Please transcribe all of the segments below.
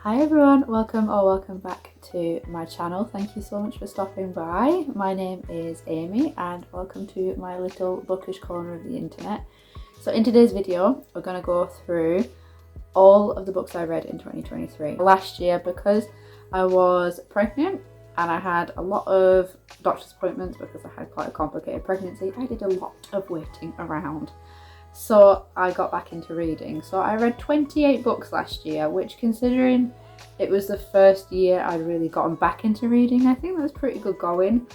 Hi everyone, welcome back to my channel. Thank you so much for stopping by. My name is Amy and welcome to my little bookish corner of the internet. So in today's video, we're going to go through all of the books I read in 2023. Last year, because I was pregnant and I had a lot of doctor's appointments because I had quite a complicated pregnancy, I did a lot of waiting around. So I got back into reading. So I read 28 books last year, which, considering it was the first year I'd really gotten back into reading, I think that's pretty good going.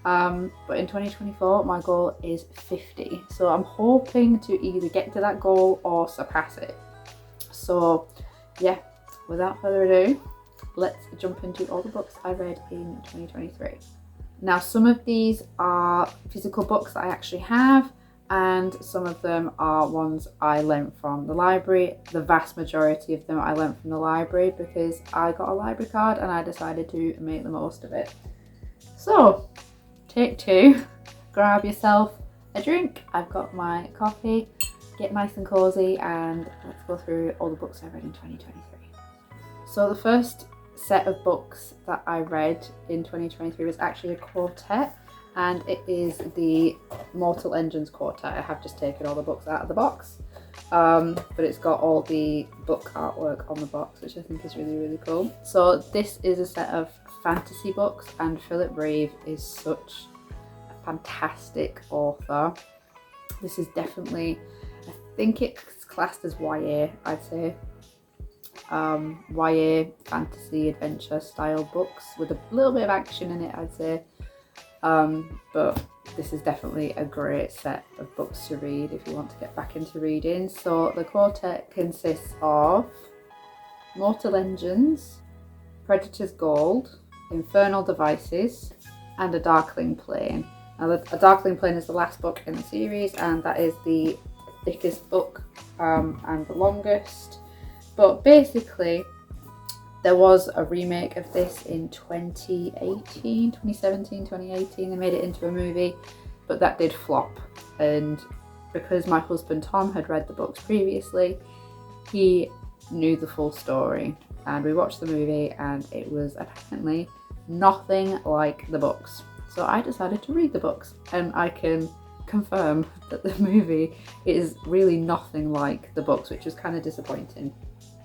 But in 2024, my goal is 50. So I'm hoping to either get to that goal or surpass it. So yeah, without further ado, let's jump into all the books I read in 2023. Now, some of these are physical books that I actually have, and some of them are ones I lent from the library. The vast majority of them I lent from the library because I got a library card and I decided to make the most of it. So, take two, grab yourself a drink. I've got my coffee, get nice and cozy, and let's go through all the books I read in 2023. So the first set of books that I read in 2023 was actually a quartet, and it is the Mortal Engines quartet. I have just taken all the books out of the box, but it's got all the book artwork on the box, which I think is really cool. So this is a set of fantasy books, and Philip Reeve is such a fantastic author. This is definitely, I think it's classed as YA, I'd say. YA fantasy adventure style books with a little bit of action in it, I'd say. But this is definitely a great set of books to read if you want to get back into reading. So the quartet consists of Mortal Engines, Predator's Gold, Infernal Devices, and A Darkling Plane. Now, A Darkling Plane is the last book in the series, and that is the thickest book and the longest. But basically, there was a remake of this in 2018. They made it into a movie, but that did flop. And because my husband Tom had read the books previously, he knew the full story. And we watched the movie and it was apparently nothing like the books. So I decided to read the books, and I can confirm that the movie is really nothing like the books, which was kind of disappointing.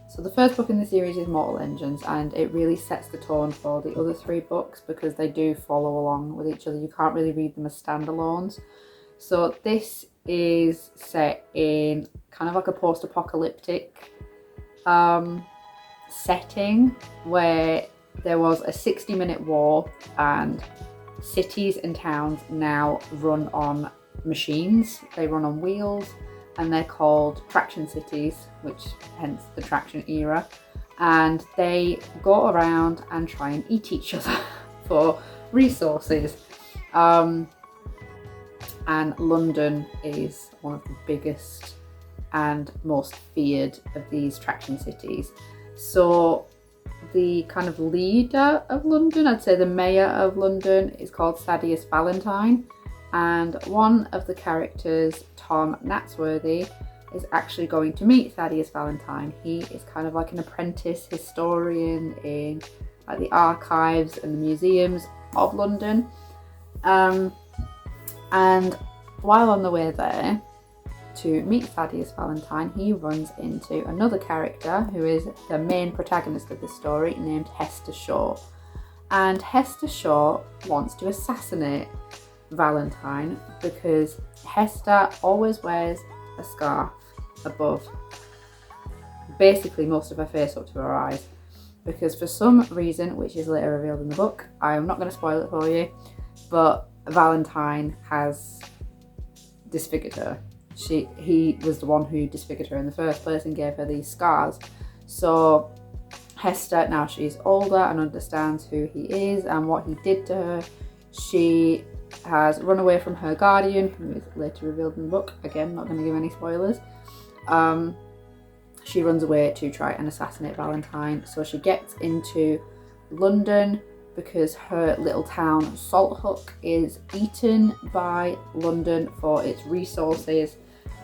So the first book in the series is Mortal Engines, and it really sets the tone for the other three books because they do follow along with each other. You can't really read them as standalones. So this is set in kind of like a post-apocalyptic setting where there was a 60-minute war, and cities and towns now run on machines. They run on wheels, and they're called traction cities, which hence the traction era. And they go around and try and eat each other for resources. And London is one of the biggest and most feared of these traction cities. So the kind of leader of London, I'd say the mayor of London, is called Thaddeus Valentine. And one of the characters, Tom Natsworthy, is actually going to meet Thaddeus Valentine. He is kind of like an apprentice historian in like the archives and the museums of London. And while on the way there to meet Thaddeus Valentine, he runs into another character who is the main protagonist of this story, named Hester Shaw. And Hester Shaw wants to assassinate Valentine because Hester always wears a scarf above basically most of her face up to her eyes, because for some reason, which is later revealed in the book, I'm not going to spoil it for you, but Valentine has disfigured her. He was the one who disfigured her in the first place and gave her these scars. So Hester, now she's older and understands who he is and what he did to her, she has run away from her guardian, who is later revealed in the book. Again, not going to give any spoilers. She runs away to try and assassinate Valentine. So she gets into London because her little town, Salthook, is eaten by London for its resources.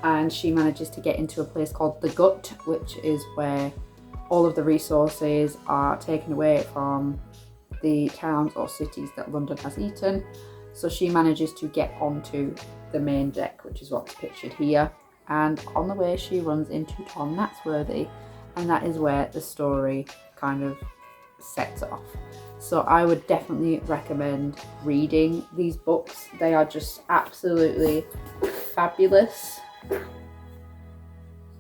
And she manages to get into a place called the Gut, which is where all of the resources are taken away from the towns or cities that London has eaten. So she manages to get onto the main deck, which is what's pictured here. And on the way she runs into Tom Natsworthy, and that is where the story kind of sets off. So I would definitely recommend reading these books. They are just absolutely fabulous.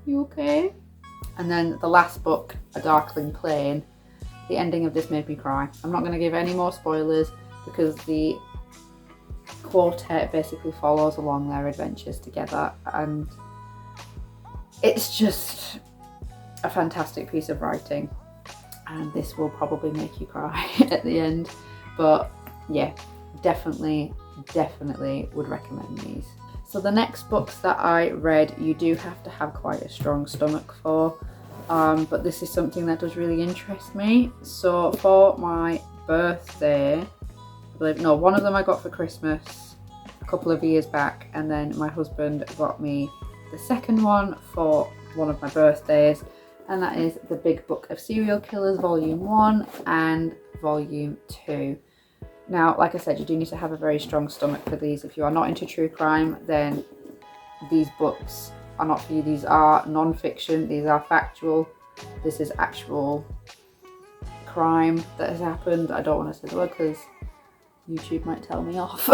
You okay? And then the last book, A Darkling Plain, the ending of this made me cry. I'm not going to give any more spoilers because the quartet basically follows along their adventures together, and it's just a fantastic piece of writing, and this will probably make you cry at the end. But yeah, definitely would recommend these. So the next books that I read, you do have to have quite a strong stomach for, but this is something that does really interest me. So for my birthday, I believe, no, one of them I got for Christmas a couple of years back, and then my husband got me the second one for one of my birthdays, and that is The Big Book of Serial Killers Volume 1 and Volume 2. Now, like I said, you do need to have a very strong stomach for these. If you are not into true crime, then these books are not for you. These are non-fiction, these are factual. This is actual crime that has happened. I don't want to say the word because YouTube might tell me off.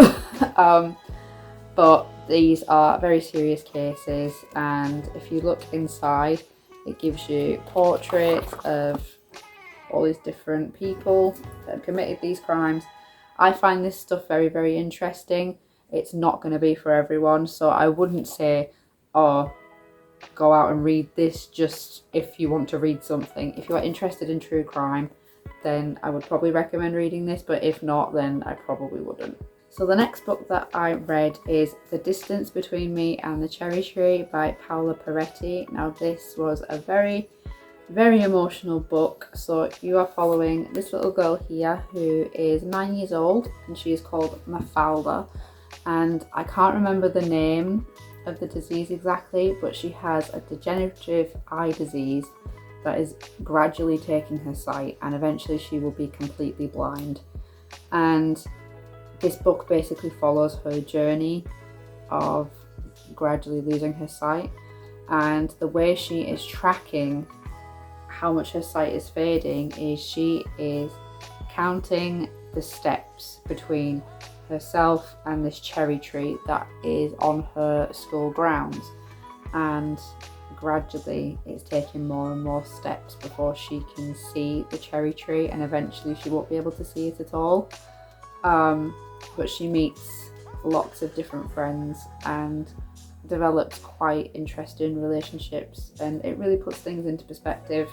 But these are very serious cases, and if you look inside, it gives you portraits of all these different people that have committed these crimes. I find this stuff very interesting. It's not going to be for everyone, so I wouldn't say, oh, go out and read this just if you want to read something. If you are interested in true crime, then I would probably recommend reading this, but if not, then I probably wouldn't. So the next book that I read is The Distance Between Me and the Cherry Tree by Paola Peretti. Now this was a very emotional book. So you are following this little girl here who is 9 years old, and she is called Mafalda, and I can't remember the name of the disease exactly, but she has a degenerative eye disease that is gradually taking her sight, and eventually she will be completely blind. And this book basically follows her journey of gradually losing her sight, and the way she is tracking how much her sight is fading is she is counting the steps between herself and this cherry tree that is on her school grounds, and gradually it's taking more and more steps before she can see the cherry tree, and eventually she won't be able to see it at all. But she meets lots of different friends and develops quite interesting relationships, and it really puts things into perspective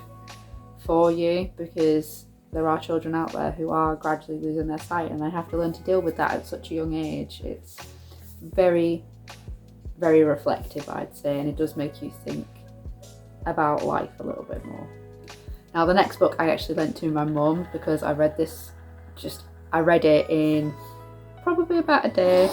for you, because there are children out there who are gradually losing their sight, and they have to learn to deal with that at such a young age. It's very reflective, I'd say, and it does make you think about life a little bit more. Now the next book I actually lent to my mum, because I read it in probably about a day,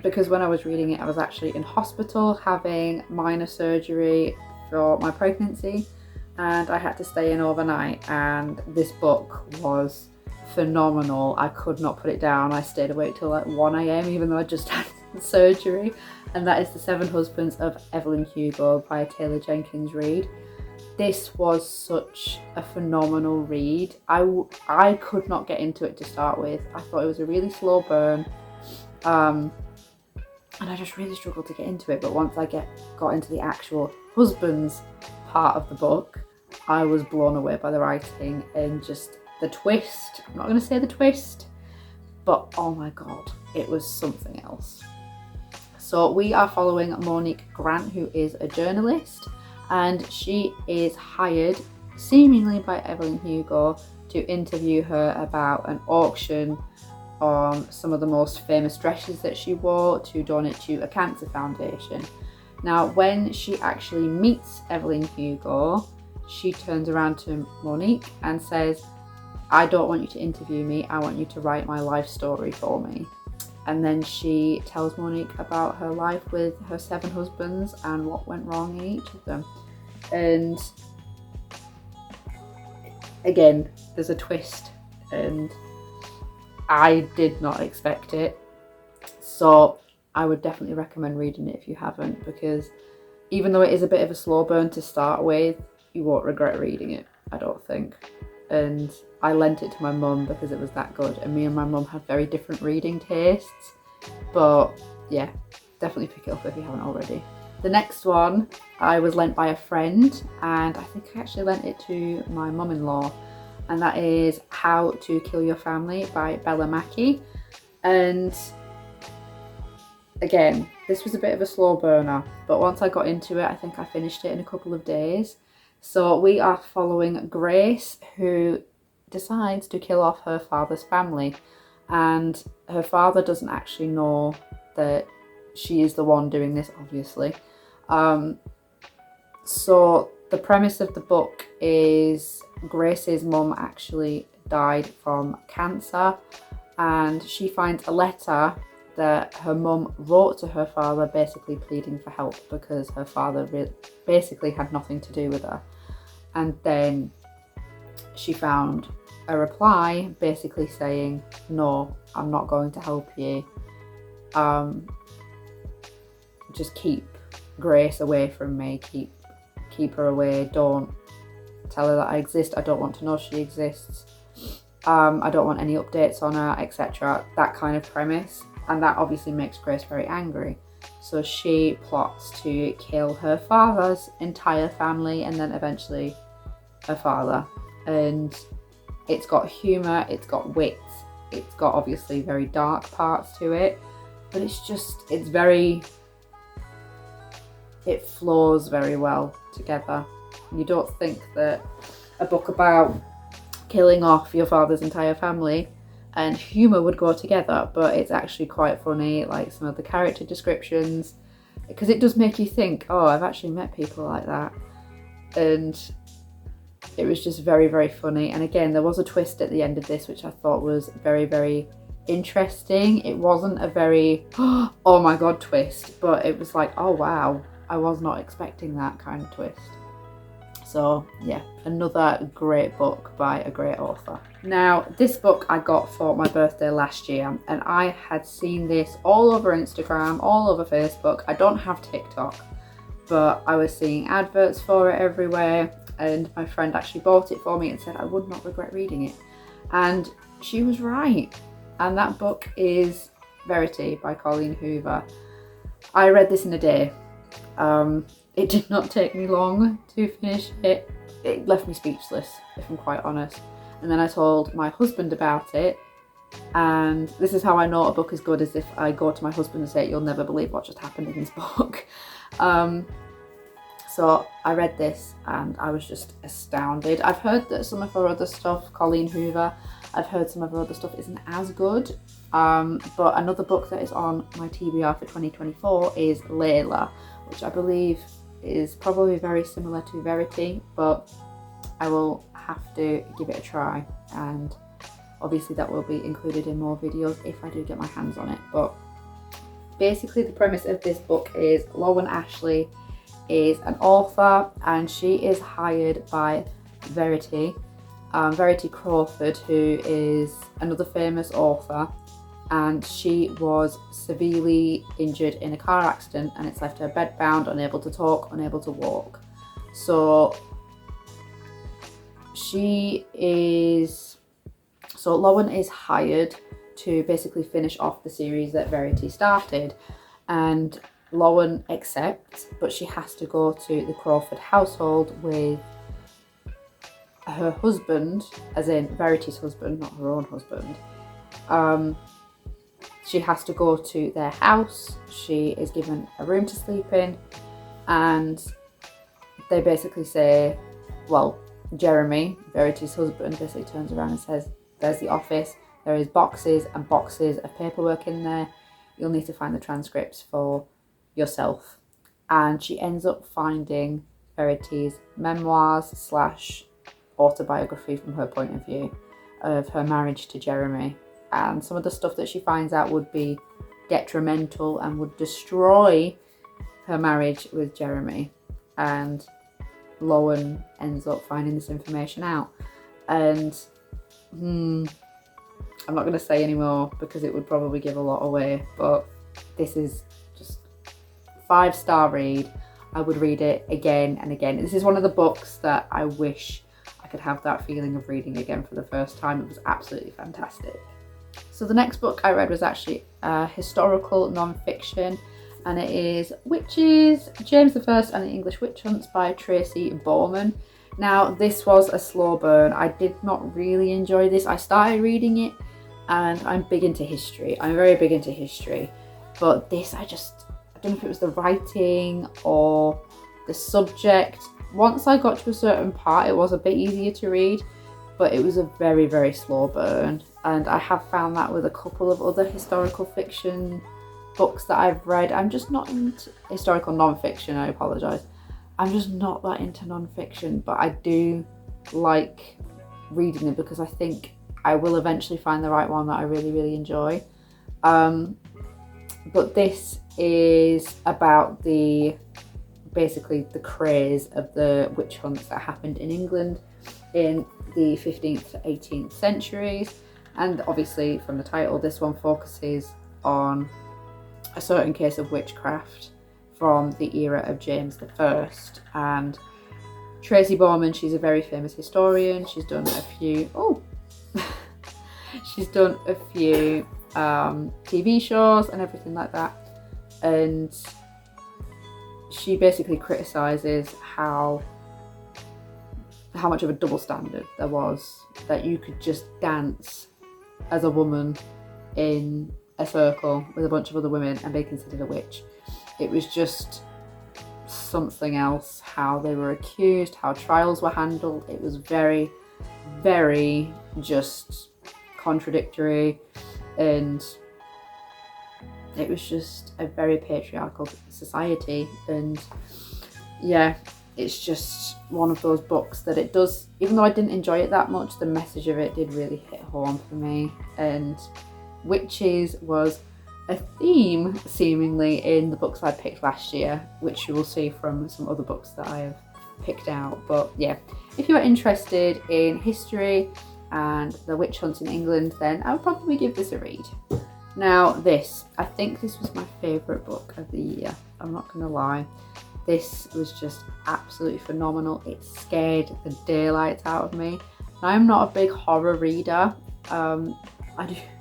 because when I was reading it I was actually in hospital having minor surgery for my pregnancy, and I had to stay in overnight, and this book was phenomenal. I could not put it down. I stayed awake till like 1 AM even though I just had surgery, and that is The Seven Husbands of Evelyn Hugo by Taylor Jenkins Reid. This was such a phenomenal read. I could not get into it to start with. I thought it was a really slow burn, and I just really struggled to get into it. But once I got into the actual husbands part of the book, I was blown away by the writing and just the twist. I'm not going to say the twist, but oh my god, it was something else. So we are following Monique Grant, who is a journalist, and she is hired seemingly by Evelyn Hugo to interview her about an auction on some of the most famous dresses that she wore to donate to a cancer foundation. Now when she actually meets Evelyn Hugo, she turns around to Monique and says, I don't want you to interview me, I want you to write my life story for me. And then she tells Monique about her life with her 7 husbands and what went wrong in each of them. And again, there's a twist and I did not expect it. So I would definitely recommend reading it if you haven't, because even though it is a bit of a slow burn to start with, you won't regret reading it, I don't think. And I lent it to my mum because it was that good, and me and my mum have very different reading tastes. But yeah, definitely pick it up if you haven't already. The next one I was lent by a friend, and I think I actually lent it to my mum-in-law, and that is How to Kill Your Family by Bella Mackie. And again, this was a bit of a slow burner, but once I got into it, I think I finished it in a couple of days. So we are following Grace, who decides to kill off her father's family, and her father doesn't actually know that she is the one doing this, obviously. So the premise of the book is Grace's mum actually died from cancer, and she finds a letter that her mum wrote to her father, basically pleading for help because her father basically had nothing to do with her. And then she found a reply basically saying, no, I'm not going to help you. Just keep Grace away from me, keep her away, don't tell her that I exist, I don't want to know she exists, I don't want any updates on her, etc. That kind of premise. And that obviously makes Grace very angry. So she plots to kill her father's entire family and then eventually her father. And it's got humour, it's got wit, it's got obviously very dark parts to it, but it flows very well together. You don't think that a book about killing off your father's entire family and humour would go together, but it's actually quite funny, like some of the character descriptions, because it does make you think, oh, I've actually met people like that. And it was just very, very funny. And again, there was a twist at the end of this which I thought was very, very interesting. It wasn't a very oh my god twist, but it was like, oh wow, I was not expecting that kind of twist. So yeah, another great book by a great author. Now, this book I got for my birthday last year, and I had seen this all over Instagram, all over Facebook. I don't have TikTok, but I was seeing adverts for it everywhere, and my friend actually bought it for me and said I would not regret reading it. And she was right. And that book is Verity by Colleen Hoover. I read this in a day. It did not take me long to finish it. It left me speechless, if I'm quite honest. And then I told my husband about it, and this is how I know a book is good, is if I go to my husband and say, you'll never believe what just happened in this book. So I read this and I was just astounded. I've heard that some of her other stuff, Colleen Hoover, I've heard some of her other stuff isn't as good. But another book that is on my TBR for 2024 is Layla, which I believe is probably very similar to Verity, but I will have to give it a try, and obviously that will be included in more videos if I do get my hands on it. But basically the premise of this book is Lowen Ashley is an author, and she is hired by Verity Crawford, who is another famous author, and she was severely injured in a car accident, and it's left her bedbound, unable to talk, unable to walk. So Lowen is hired to basically finish off the series that Verity started, and Lowen accepts, but she has to go to the Crawford household with her husband, as in Verity's husband, not her own husband. She has to go to their house. She is given a room to sleep in, and they basically say, well, Jeremy, Verity's husband, basically turns around and says, there's the office, there is boxes and boxes of paperwork in there, you'll need to find the transcripts for yourself. And she ends up finding Verity's memoirs / autobiography from her point of view of her marriage to Jeremy, and some of the stuff that she finds out would be detrimental and would destroy her marriage with Jeremy. And Lowen ends up finding this information out. And I'm not going to say anymore because it would probably give a lot away, but this is just 5-star read. I would read it again and again. This is one of the books that I wish I could have that feeling of reading again for the first time. It was absolutely fantastic. So the next book I read was actually historical non-fiction, and it is Witches, James I and the English Witch Hunts by Tracy Borman. Now, this was a slow burn. I did not really enjoy this. I started reading it, and I'm big into history. I'm very big into history, but this I don't know if it was the writing or the subject. Once I got to a certain part, it was a bit easier to read, but it was a very, very slow burn. And I have found that with a couple of other historical fiction books that I've read. I'm just not into historical non-fiction, I apologise. I'm just not that into non-fiction, but I do like reading them because I think I will eventually find the right one that I really, really enjoy. But this is about basically the craze of the witch hunts that happened in England in the 15th to 18th centuries. And obviously from the title, this one focuses on a certain case of witchcraft from the era of James I. And Tracy Borman, she's a very famous historian. She's done a few, TV shows and everything like that. And she basically criticises how much of a double standard there was, that you could just dance as a woman in a circle with a bunch of other women and be considered a witch. It was just something else, how they were accused, how trials were handled. It was very, very just contradictory, and it was just a very patriarchal society. And yeah, it's just one of those books that it does, even though I didn't enjoy it that much, the message of it did really hit home for me. And witches was a theme seemingly in the books I picked last year, which you will see from some other books that I have picked out. But yeah, if you are interested in history and the witch hunts in England, then I would probably give this a read. Now I think this was my favourite book of the year. I'm not going to lie. This was just absolutely phenomenal. It scared the daylights out of me. I'm not a big horror reader. I'm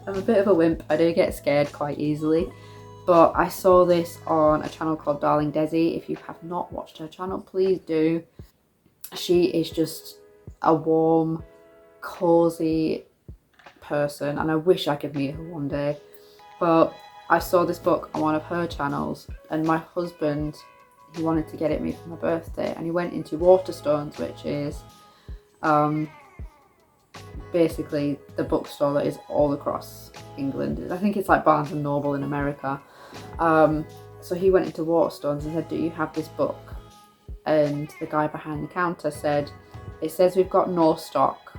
a bit of a wimp. I do get scared quite easily. But I saw this on a channel called Darling Desi. If you have not watched her channel, please do. She is just a warm, cosy person, and I wish I could meet her one day. But I saw this book on one of her channels, and my husband, he wanted to get it me for my birthday, and he went into Waterstones, which is basically the bookstore that is all across England. I think it's like Barnes and Noble in America. So he went into Waterstones and said, "Do you have this book?" And the guy behind the counter said, "It says we've got no stock,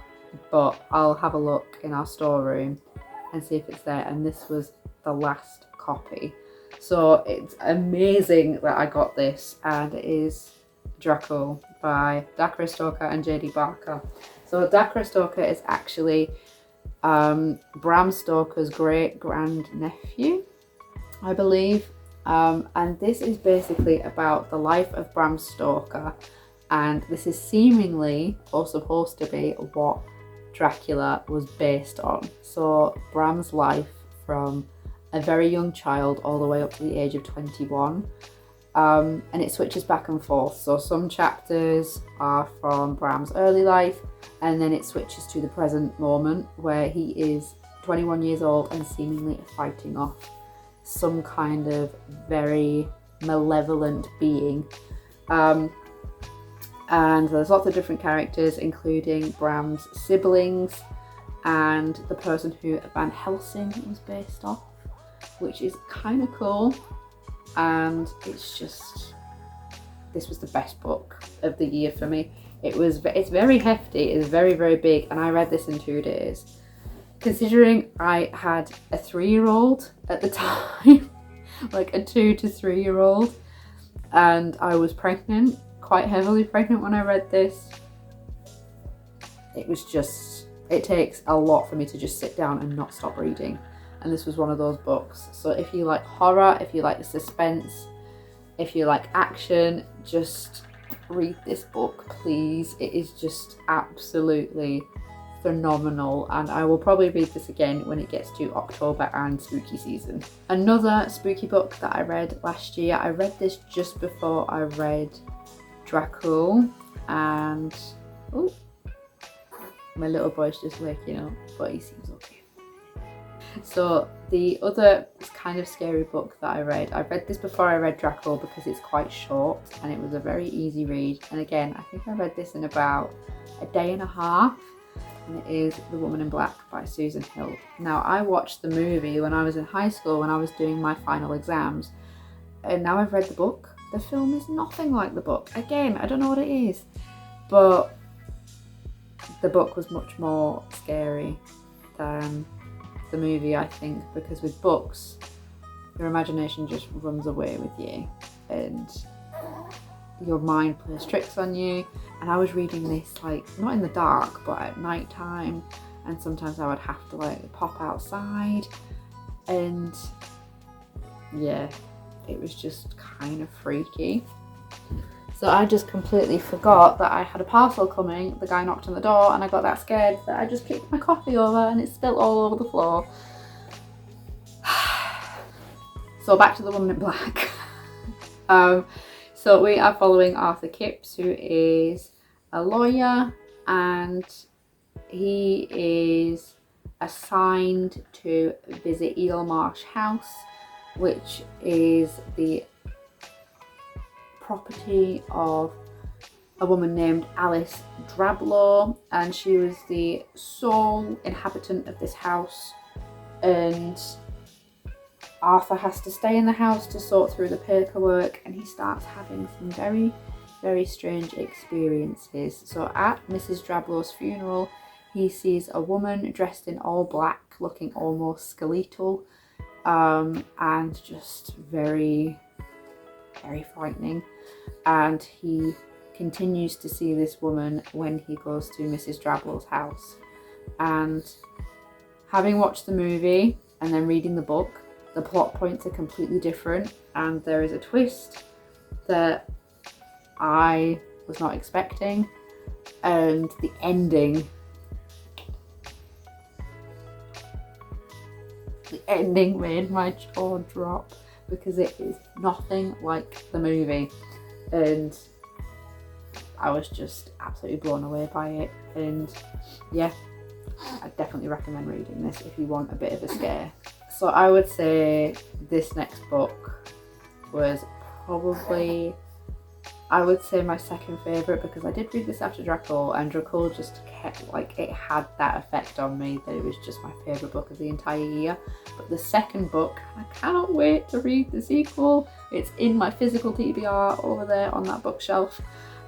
but I'll have a look in our storeroom and see if it's there." And this was the last copy. So it's amazing that I got this, and it is Draco by Dacre Stoker and J.D. Barker. So Dacre Stoker is actually Bram Stoker's great-grand-nephew, I believe. And this is basically about the life of Bram Stoker, and this is seemingly, or supposed to be, what Dracula was based on. So Bram's life from a very young child all the way up to the age of 21. And it switches back and forth. So some chapters are from Bram's early life, and then it switches to the present moment where he is 21 years old and seemingly fighting off some kind of very malevolent being. And there's lots of different characters, including Bram's siblings and the person who Van Helsing was based off, which is kind of cool. And it's just, this was the best book of the year for me. It's very hefty, it's very, very big, and I read this in 2 days. Considering I had a 3-year-old at the time, like a 2 to 3 year old, and I was pregnant quite heavily pregnant when I read this. It was just, it takes a lot for me to just sit down and not stop reading. And this was one of those books. So if you like horror, if you like suspense, if you like action, just read this book, please. It is just absolutely phenomenal, and I will probably read this again when it gets to October and spooky season. Another spooky book that I read last year, I read this just before I read Dracul, and oh, my little boy's just waking up, but he seems okay. So the other kind of scary book that I read this before I read Dracul because it's quite short and it was a very easy read. And again, I think I read this in about a day and a half, and it is The Woman in Black by Susan Hill. Now, I watched the movie when I was in high school when I was doing my final exams, and now I've read the book. The film is nothing like the book. Again, I don't know what it is, but the book was much more scary than the movie, I think, because with books your imagination just runs away with you and your mind plays tricks on you. And I was reading this like not in the dark but at night time, and sometimes I would have to like pop outside, and yeah, it was just kind of freaky. So I just completely forgot that I had a parcel coming. The guy knocked on the door and I got that scared that I just kicked my coffee over and it spilled all over the floor. So back to The Woman in Black. So we are following Arthur Kipps, who is a lawyer, and he is assigned to visit Eelmarsh House, which is the property of a woman named Alice Drablow, and she was the sole inhabitant of this house, and Arthur has to stay in the house to sort through the paperwork, and he starts having some very, very strange experiences. So at Mrs. Drablow's funeral, he sees a woman dressed in all black, looking almost skeletal, and just very, very frightening. And he continues to see this woman when he goes to Mrs. Drablow's house. And having watched the movie and then reading the book, the plot points are completely different, and there is a twist that I was not expecting, and the ending made my jaw drop because it is nothing like the movie, and I was just absolutely blown away by it. And yeah, I definitely recommend reading this if you want a bit of a scare. So I would say this next book was probably, I would say, my second favourite, because I did read this after Dracul, and Dracul just kept, like, it had that effect on me that it was just my favourite book of the entire year. But the second book, I cannot wait to read the sequel. It's in my physical TBR over there on that bookshelf,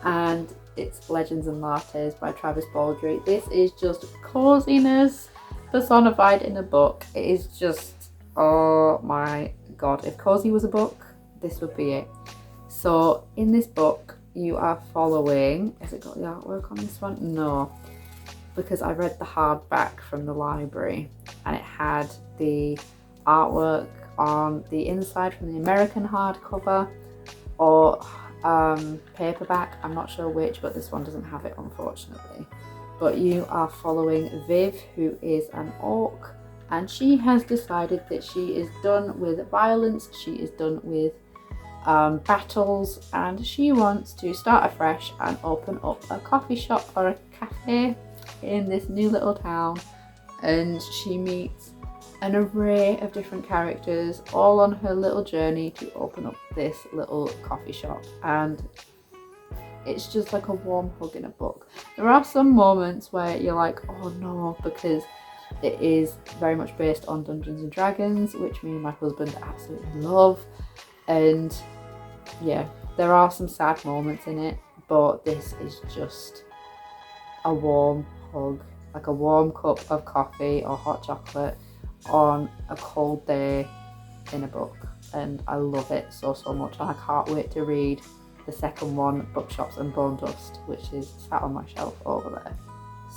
and it's Legends and Lattes by Travis Baldry. This is just coziness personified in a book. It is just, oh my god, if cozy was a book, this would be it. So in this book you are following, has it got the artwork on this one? No, because I read the hardback from the library and it had the artwork on the inside from the American hardcover or paperback, I'm not sure which, but this one doesn't have it, unfortunately. But you are following Viv, who is an orc, and she has decided that she is done with violence, she is done with battles, and she wants to start afresh and open up a coffee shop or a cafe in this new little town. And she meets an array of different characters all on her little journey to open up this little coffee shop, and it's just like a warm hug in a book. There are some moments where you're like, oh no, because it is very much based on Dungeons and Dragons, which me and my husband absolutely love. And yeah, there are some sad moments in it, but this is just a warm hug, like a warm cup of coffee or hot chocolate on a cold day in a book. And I love it so much, and I can't wait to read the second one, Bookshops and Bone Dust, which is sat on my shelf over there.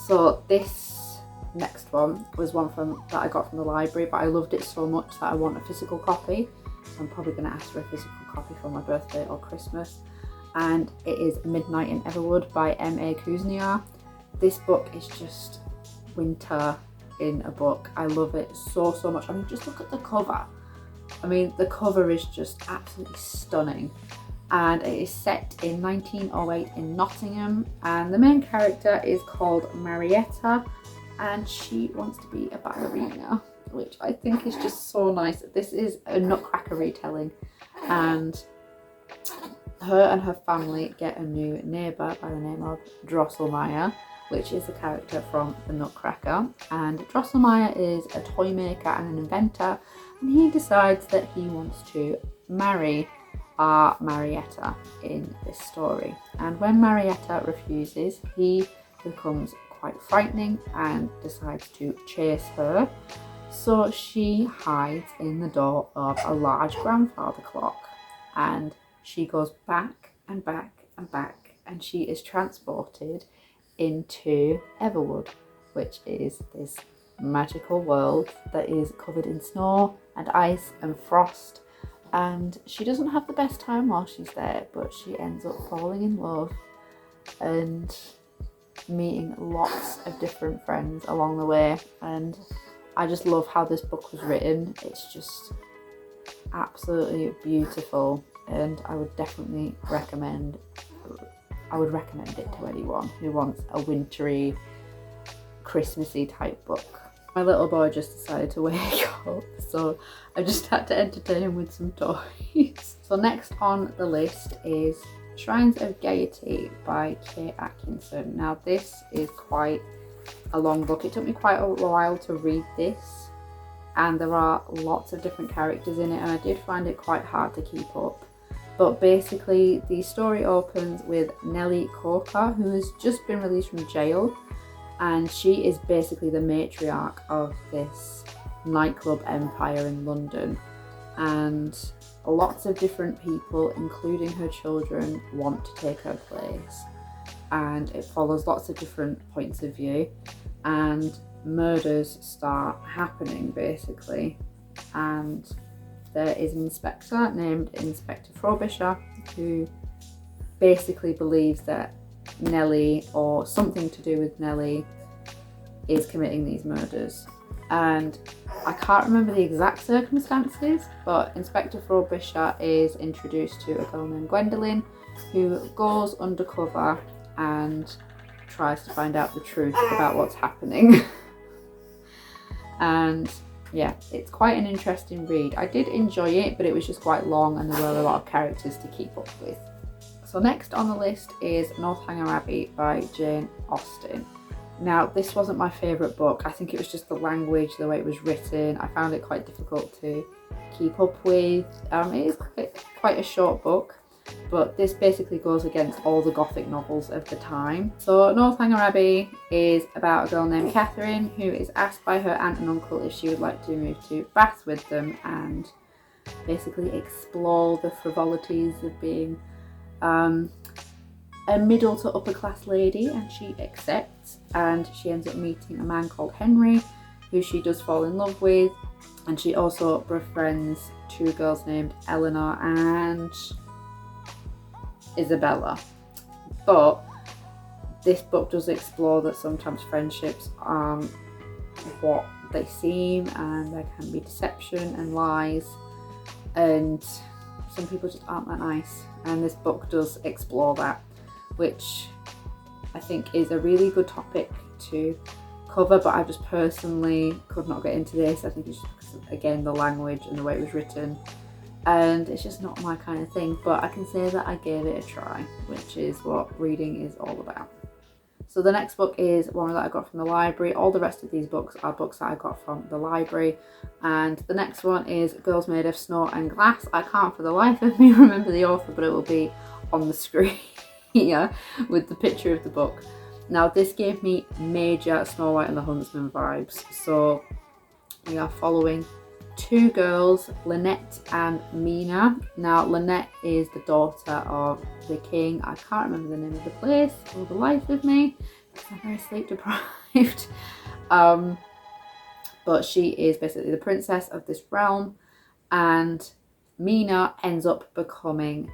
So this next one was one that I got from the library, but I loved it so much that I want a physical copy. So I'm probably going to ask for a physical copy for my birthday or Christmas. And it is Midnight in Everwood by M.A. Kuzniar. This book is just winter in a book. I love it so much. I mean, just look at the cover. I mean, the cover is just absolutely stunning. And it is set in 1908 in Nottingham, and the main character is called Marietta, and she wants to be a ballerina, which I think is just so nice. This is a Nutcracker retelling, and her and her family get a new neighbour by the name of Drosselmeyer, which is a character from the Nutcracker. And Drosselmeyer is a toy maker and an inventor, and he decides that he wants to marry our Marietta in this story. And when Marietta refuses, he becomes quite frightening and decides to chase her. So she hides in the door of a large grandfather clock, and she goes back and back and back, and she is transported into Everwood, which is this magical world that is covered in snow and ice and frost. And she doesn't have the best time while she's there, but she ends up falling in love and meeting lots of different friends along the way. And I just love how this book was written. It's just absolutely beautiful, and I would definitely recommend it to anyone who wants a wintry, Christmassy type book. My little boy just decided to wake up, so I just had to entertain him with some toys. So next on the list is Shrines of Gayt by Kate Atkinson. Now this is quite a long book. It took me quite a while to read this, and there are lots of different characters in it, and I did find it quite hard to keep up. But basically the story opens with Nellie Coker, who has just been released from jail, and she is basically the matriarch of this nightclub empire in London, and lots of different people, including her children, want to take her place. And it follows lots of different points of view, and murders start happening basically. And there is an inspector named Inspector Frobisher who basically believes that Nellie, or something to do with Nellie, is committing these murders. And I can't remember the exact circumstances, but Inspector Frobisher is introduced to a girl named Gwendolyn, who goes undercover and tries to find out the truth about what's happening. And yeah, it's quite an interesting read. I did enjoy it, but it was just quite long and there were a lot of characters to keep up with. So next on the list is North Hangarrabi by Jane Austen. Now this wasn't my favourite book. I think it was just the language, the way it was written. I found it quite difficult to keep up with. It is quite a short book, but this basically goes against all the Gothic novels of the time. So North Hangarrabi is about a girl named Catherine who is asked by her aunt and uncle if she would like to move to Bath with them and basically explore the frivolities of being a middle to upper class lady, and she accepts, and she ends up meeting a man called Henry who she does fall in love with, and she also befriends two girls named Eleanor and Isabella. But this book does explore that sometimes friendships aren't what they seem, and there can be deception and lies, and some people just aren't that nice, and this book does explore that, which I think is a really good topic to cover, but I just personally could not get into this. I think it's just because, again, the language and the way it was written, and it's just not my kind of thing, but I can say that I gave it a try, which is what reading is all about. So the next book is one that I got from the library. All the rest of these books are books that I got from the library. And the next one is Girls Made of Snow and Glass. I can't for the life of me remember the author, but it will be on the screen here with the picture of the book. Now this gave me major Snow White and the Huntsman vibes. So we are following two girls, Lynette and Mina. Now Lynette is the daughter of the king. I can't remember the name of the place for the life of me because I'm very sleep deprived. But she is basically the princess of this realm, and Mina ends up becoming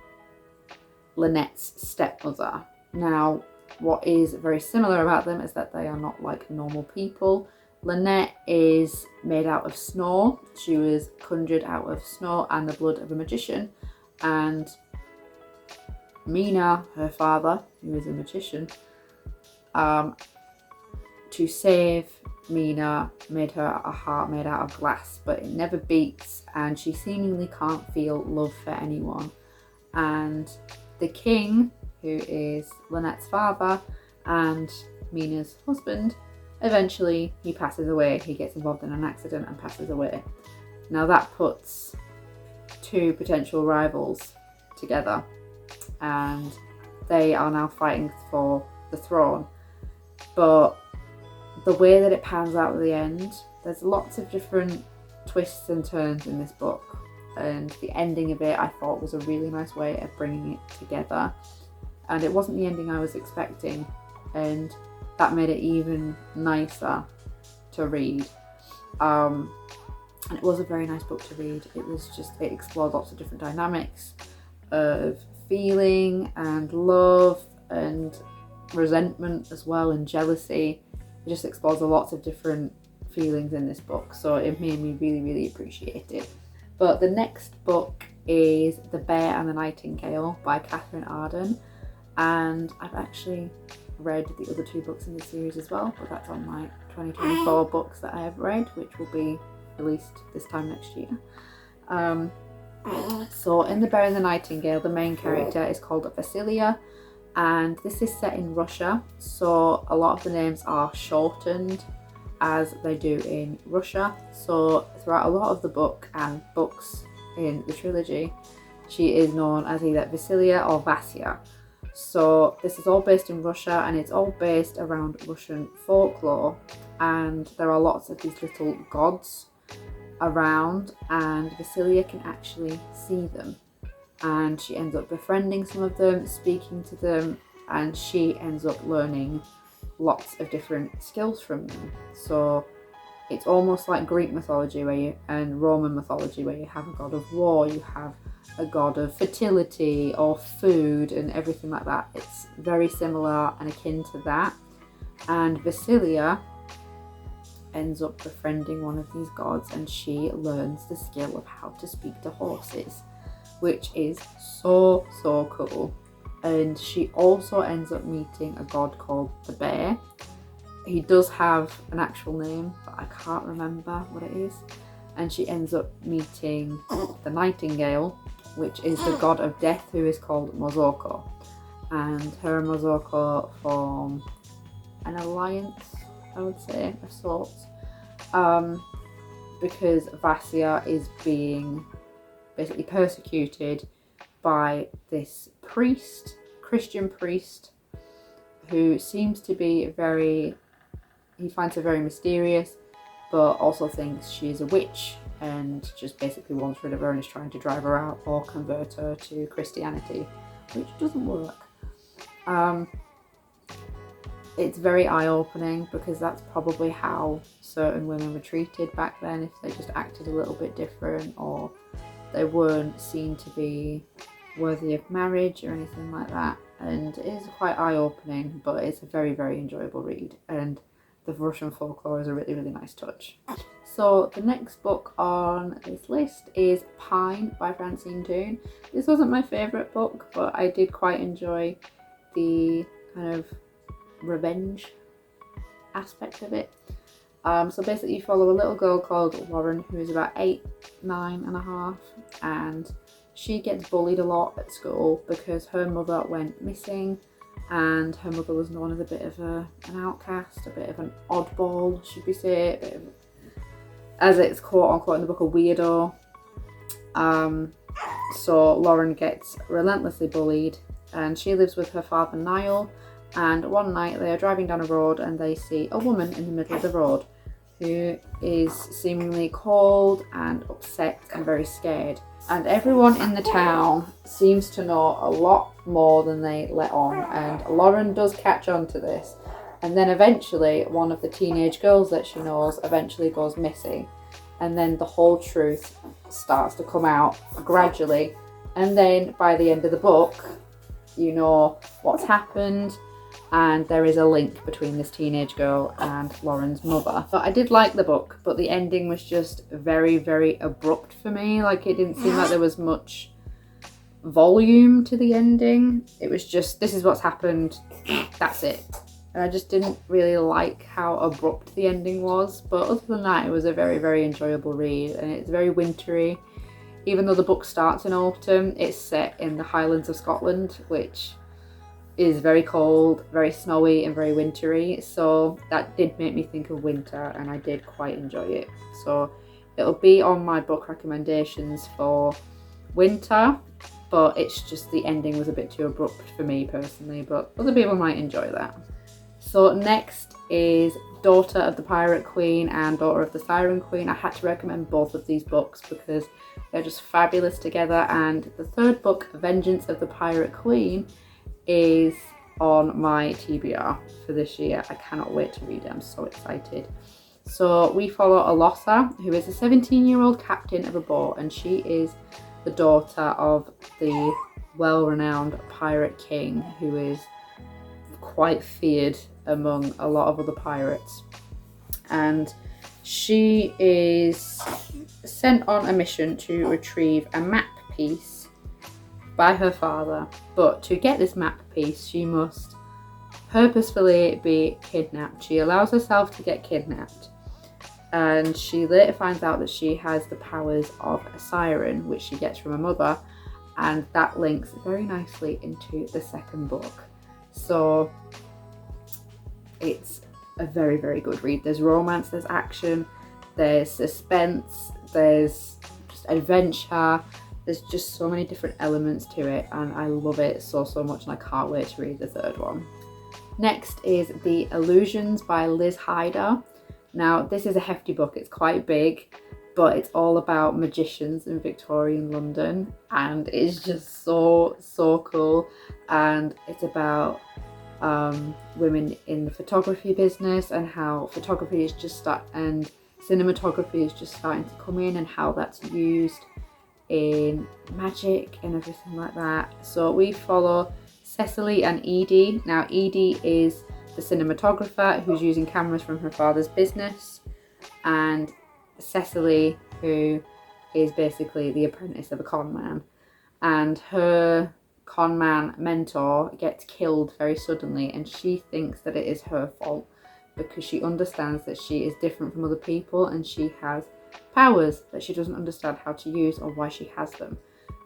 Lynette's stepmother. Now, what is very similar about them is that they are not like normal people. Lynette is made out of snow. She was conjured out of snow and the blood of a magician. And Mina, her father, who is a magician, to save Mina, made her a heart made out of glass, but it never beats, and she seemingly can't feel love for anyone. And the king, who is Lynette's father and Mina's husband, eventually he passes away. He gets involved in an accident and passes away. Now that puts two potential rivals together, and they are now fighting for the throne. But the way that it pans out at the end, there's lots of different twists and turns in this book, and the ending of it I thought was a really nice way of bringing it together. And it wasn't the ending I was expecting, and that made it even nicer to read. And it was a very nice book to read. It explored lots of different dynamics of feeling and love and resentment as well, and jealousy. It just explores lots of different feelings in this book, so it made me really appreciate it. But the next book is The Bear and the Nightingale by Catherine Arden, and I've actually read the other two books in the series as well, but that's on my 2024 books that I have read, which will be released this time next year. So in The Bear and the Nightingale, the main character is called Vasilia, and this is set in Russia, so a lot of the names are shortened as they do in Russia. So throughout a lot of the book and books in the trilogy, she is known as either Vasilia or Vasya. So this is all based in Russia, and it's all based around Russian folklore, and there are lots of these little gods around, and Vasilia can actually see them, and she ends up befriending some of them, speaking to them, and she ends up learning lots of different skills from them. So it's almost like Greek mythology and Roman mythology, where you have a god of war, you have a god of fertility or food and everything like that. It's very similar and akin to that. And Vasilia ends up befriending one of these gods, and she learns the skill of how to speak to horses, which is so cool. And she also ends up meeting a god called the Bear. He does have an actual name, but I can't remember what it is. And she ends up meeting the Nightingale, which is the god of death, who is called Mozoko. And her and Mozoko form an alliance, I would say, of sorts, because Vasya is being basically persecuted by this priest, Christian priest, who seems to be he finds her very mysterious, but also thinks she's a witch and just basically wants rid of her and is trying to drive her out or convert her to Christianity, which doesn't work. It's very eye-opening, because that's probably how certain women were treated back then, if they just acted a little bit different or they weren't seen to be worthy of marriage or anything like that. And it is quite eye-opening, but it's a very enjoyable read, and the Russian folklore is a really nice touch. So the next book on this list is Pine by Francine Toon. This wasn't my favourite book, but I did quite enjoy the kind of revenge aspect of it. So basically you follow a little girl called Lauren, who is about 8, 9 and a half, and she gets bullied a lot at school because her mother went missing, and her mother was known as a bit of an outcast, a bit of an oddball, should we say, a bit of, as it's quote unquote in the book, a weirdo. So Lauren gets relentlessly bullied, and she lives with her father Niall, and one night they are driving down a road and they see a woman in the middle of the road who is seemingly cold and upset and very scared. And everyone in the town seems to know a lot more than they let on, and Lauren does catch on to this, and then eventually one of the teenage girls that she knows eventually goes missing, and then the whole truth starts to come out gradually, and then by the end of the book you know what's happened, and there is a link between this teenage girl and Lauren's mother. But I did like the book, but the ending was just very, very abrupt for me. Like, it didn't seem like there was much volume to the ending. It was just, this is what's happened, that's it. And I just didn't really like how abrupt the ending was. But other than that, it was a very, very enjoyable read, and it's very wintry. Even though the book starts in autumn, it's set in the Highlands of Scotland, which is very cold, very snowy and very wintry, so that did make me think of winter, and I did quite enjoy it. So it'll be on my book recommendations for winter, but it's just the ending was a bit too abrupt for me personally, but other people might enjoy that. So next is Daughter of the Pirate Queen and Daughter of the Siren Queen. I had to recommend both of these books because they're just fabulous together, and the third book, Vengeance of the Pirate Queen, is on my TBR for this year. I cannot wait to read it. I'm so excited. So we follow Alossa, who is a 17-year-old captain of a boat, and she is the daughter of the well-renowned pirate king, who is quite feared among a lot of other pirates. And she is sent on a mission to retrieve a map piece by her father, but to get this map piece she must purposefully be kidnapped. She allows herself to get kidnapped, and she later finds out that she has the powers of a siren, which she gets from her mother, and that links very nicely into the second book. So it's a very, very good read. There's romance, there's action, there's suspense, there's just adventure. There's just so many different elements to it, and I love it so much, and I can't wait to read the third one. Next is The Illusions by Liz Hyder. Now, this is a hefty book. It's quite big, but it's all about magicians in Victorian London, and it's just so cool. And it's about women in the photography business, and how photography is just and cinematography is just starting to come in, and how that's used in magic and everything like that. So we follow Cecily and Edie. Now, Edie is the cinematographer who's using cameras from her father's business, and Cecily, who is basically the apprentice of a con man, and her con man mentor gets killed very suddenly, and she thinks that it is her fault because she understands that she is different from other people, and she has powers that she doesn't understand how to use or why she has them.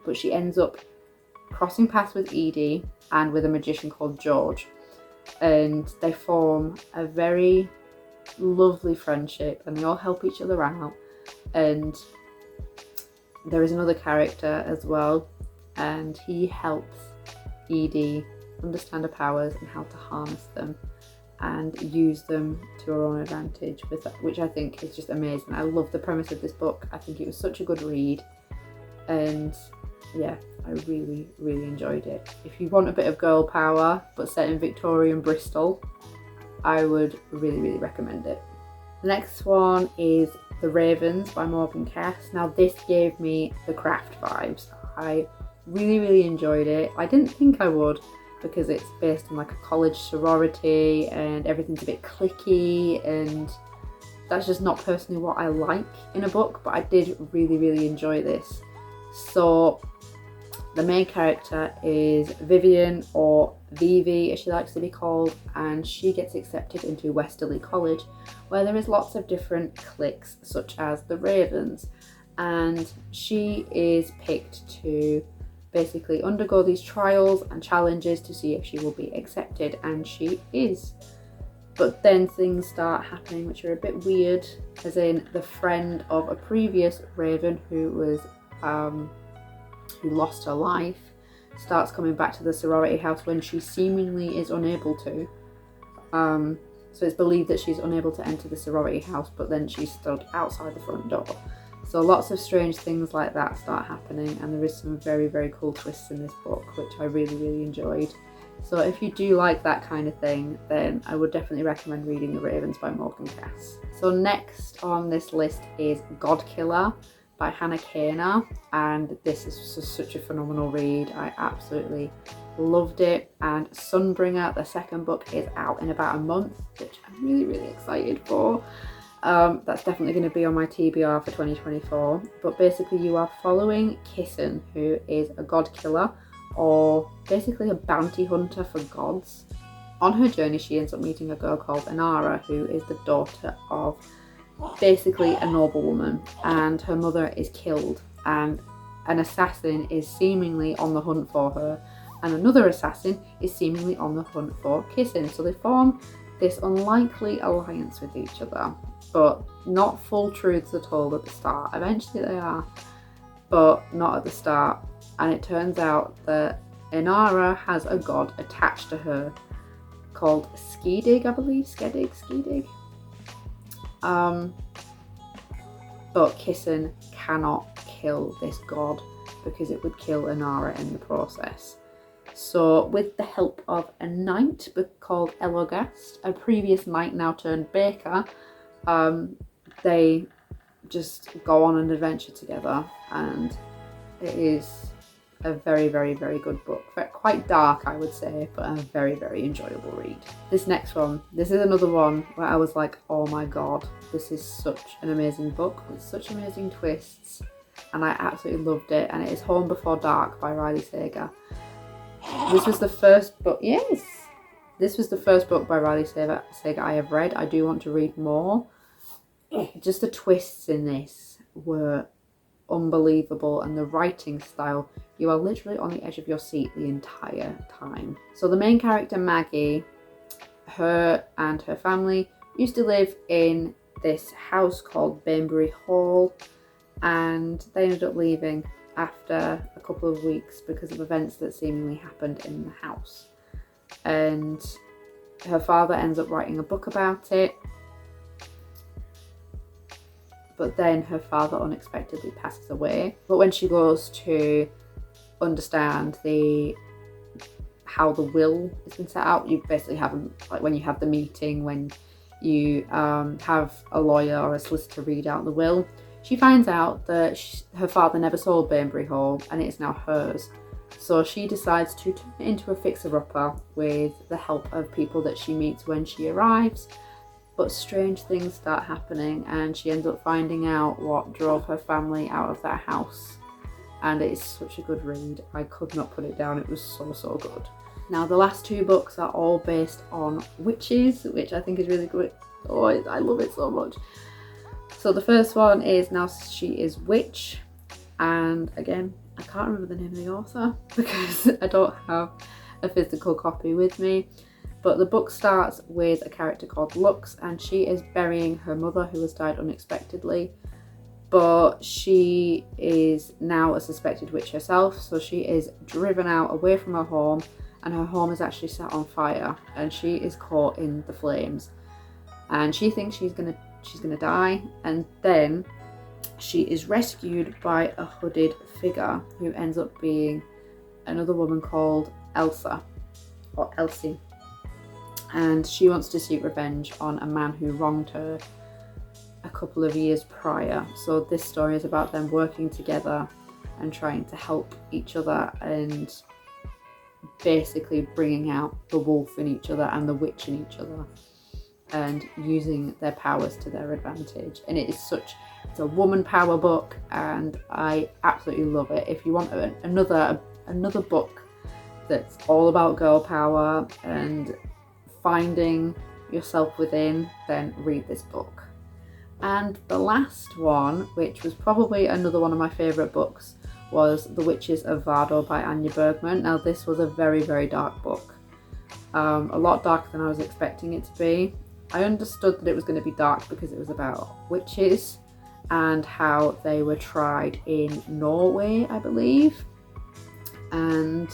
But she ends up crossing paths with Edie and with a magician called George, and they form a very lovely friendship, and they all help each other out. And there is another character as well, and he helps Edie understand her powers and how to harness them and use them to her own advantage, which I think is just amazing. I love the premise of this book. I think it was such a good read, and yeah, I really enjoyed it. If you want a bit of girl power but set in Victorian Bristol, I would really recommend it. The next one is The Ravens by Morgan Cass. Now, this gave me The Craft vibes. I really enjoyed it. I didn't think I would, because it's based on like a college sorority and everything's a bit cliquey, and that's just not personally what I like in a book, but I did really enjoy this. So the main character is Vivian, or Vivi as she likes to be called, and she gets accepted into Westerly College, where there is lots of different cliques such as the Ravens, and she is picked to basically undergo these trials and challenges to see if she will be accepted, and she is. But then things start happening which are a bit weird, as in the friend of a previous Raven who was who lost her life starts coming back to the sorority house when she seemingly is unable to. So it's believed that she's unable to enter the sorority house, but then she's stood outside the front door. So lots of strange things like that start happening, and there is some very, very cool twists in this book, which I really, really enjoyed. So if you do like that kind of thing, then I would definitely recommend reading The Ravens by Morgan Cass. So next on this list is Godkiller by Hannah Kaner, and this is just such a phenomenal read. I absolutely loved it. And Sunbringer, the second book, is out in about a month, which I'm really, really excited for. That's definitely going to be on my TBR for 2024. But basically you are following Kissin, who is a god killer, or basically a bounty hunter for gods. On her journey, she ends up meeting a girl called Inara, who is the daughter of basically a noblewoman, and her mother is killed, and an assassin is seemingly on the hunt for her, and another assassin is seemingly on the hunt for Kissin. So they form this unlikely alliance with each other, but not full truths are told at the start. Eventually they are, but not at the start. And it turns out that Inara has a god attached to her called Skidig, I believe. Skidig. But Kissin cannot kill this god because it would kill Inara in the process. So with the help of a knight called Elogast, a previous knight now turned baker, they just go on an adventure together, and it is a very, very, very good book. Quite dark, I would say, but a very, very enjoyable read. This next one, this is another one where I was like, oh my god, this is such an amazing book with such amazing twists, and I absolutely loved it. And it is Home Before Dark by Riley Sager. This was the first book, yes! This was the first book by Riley Sager I have read. I do want to read more. Just the twists in this were unbelievable, and the writing style, you are literally on the edge of your seat the entire time. So the main character, Maggie, her and her family used to live in this house called Banbury Hall, and they ended up leaving after a couple of weeks because of events that seemingly happened in the house. And her father ends up writing a book about it, but then her father unexpectedly passes away. But when she goes to understand how the will has been set out, you basically have, like, when you have the meeting, when you have a lawyer or a solicitor read out the will, she finds out that her father never sold Banbury Hall and it is now hers. So she decides to turn it into a fixer-upper with the help of people that she meets when she arrives. But strange things start happening, and she ends up finding out what drove her family out of that house. And it's such a good read. I could not put it down. It was so, so good. Now, the last two books are all based on witches, which I think is really good. Oh, I love it so much. So the first one is Now She Is Witch. And again, I can't remember the name of the author because I don't have a physical copy with me. But the book starts with a character called Lux, and she is burying her mother who has died unexpectedly. But she is now a suspected witch herself, so she is driven out away from her home, and her home is actually set on fire, and she is caught in the flames. And she thinks she's gonna die, and then she is rescued by a hooded figure who ends up being another woman called Elsa, or Elsie. And she wants to seek revenge on a man who wronged her a couple of years prior. So this story is about them working together and trying to help each other, and basically bringing out the wolf in each other and the witch in each other, and using their powers to their advantage. And it's a woman power book, and I absolutely love it. If you want another book that's all about girl power and finding yourself within, then read this book. And the last one, which was probably another one of my favourite books, was The Witches of Vaal by Anya Bergman. Now this was a very, very dark book. A lot darker than I was expecting it to be. I understood that it was going to be dark because it was about witches and how they were tried in Norway, I believe. And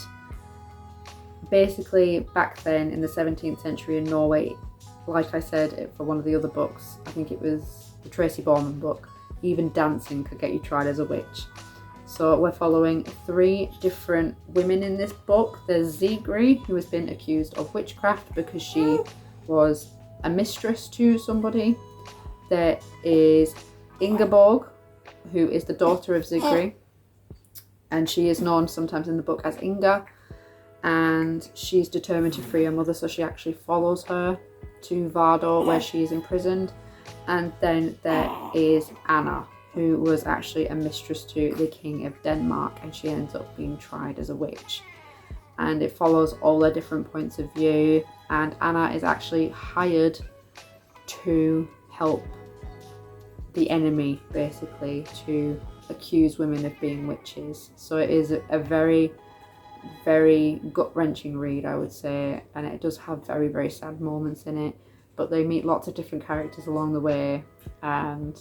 basically back then in the 17th century in Norway, like I said for one of the other books, I think it was the Tracy Borman book, even dancing could get you tried as a witch. So we're following 3 different women in this book. There's Zegri, who has been accused of witchcraft because she was a mistress to somebody. There is Ingeborg, who is the daughter of Zegri, and she is known sometimes in the book as Inga, and she's determined to free her mother, so she actually follows her to Vardor where she is imprisoned. And then there is Anna, who was actually a mistress to the King of Denmark, and she ends up being tried as a witch. And it follows all their different points of view, and Anna is actually hired to help the enemy, basically, to accuse women of being witches. So it is a very, very gut-wrenching read, I would say, and it does have very, very sad moments in it, but they meet lots of different characters along the way, and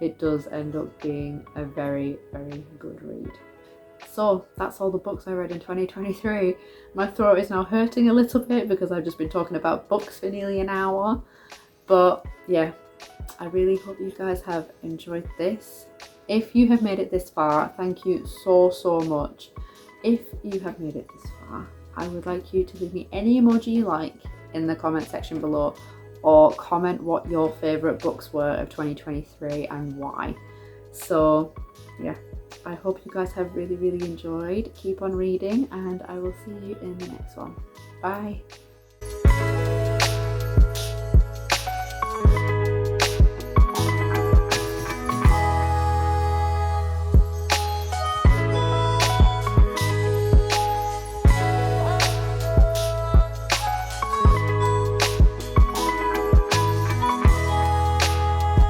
it does end up being a very, very good read. So that's all the books I read in 2023. My throat is now hurting a little bit because I've just been talking about books for nearly an hour. But yeah, I really hope you guys have enjoyed this. If you have made it this far, thank you so, so much. If you have made it this far, I would like you to leave me any emoji you like in the comment section below, or comment what your favourite books were of 2023 and why. So yeah, I hope you guys have really, really enjoyed. Keep on reading, and I will see you in the next one. Bye.